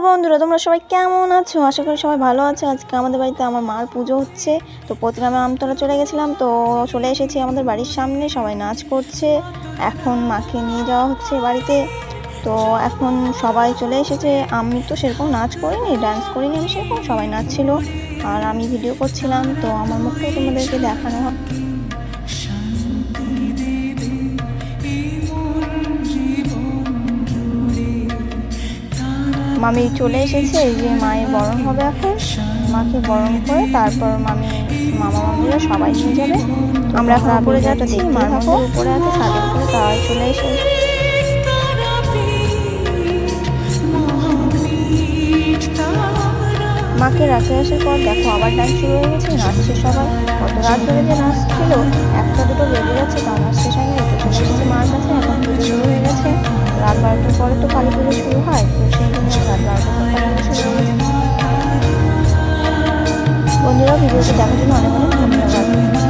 বন্ধুরা, তোমরা সবাই কেমন আছো? আশা করি সবাই ভালো আছো। আজকে আমাদের বাড়িতে আমার মার পুজো হচ্ছে, তো প্রতিমা আমতলা চলে গেছিলাম, তো চলে এসেছি আমাদের বাড়ির সামনে। সবাই নাচ করছে, এখন মাকে নিয়ে যাওয়া হচ্ছে বাড়িতে। তো এখন সবাই চলে এসেছে। আমি তো সেরকম নাচ করিনি, ডান্স করিনি, আমি সেরকম, সবাই নাচছিল আর আমি ভিডিও করছিলাম, তো আমার মুখটাই তোমাদেরকে দেখানো হয়। মামি চলে এসেছে, এই যে মায়ের বরণ হবে এখন। মাকে বরণ করে তারপর মামা মামিরা সবাই নিয়ে যাবে। আমরা এখন উপরে যাচ্ছি, মার মন্দির উপরে আছে, ছাদের উপরে, তাই চলে এসে মাকে রাখে আসার পর দেখো আবার ডান্স শুরু হয়ে গেছে, নাচছে সবাই। কত রাত ধরে যে নাচছিল, একটা দুটো বেজে গেছে, তাও নাচ শেষ হয়নি। তো চলে এসেছে মার কাছে, এখন পুজো শুরু হয়ে গেছে। রাত 12টার পরে তো কালী পুজো শুরু হয়, তো সেই জন্য রাত 12টার পর কালী পুজো শুরু হয়ে গেছে। বন্ধুরা, ভিডিওটি দেখার জন্য অনেক অনেক ধন্যবাদ।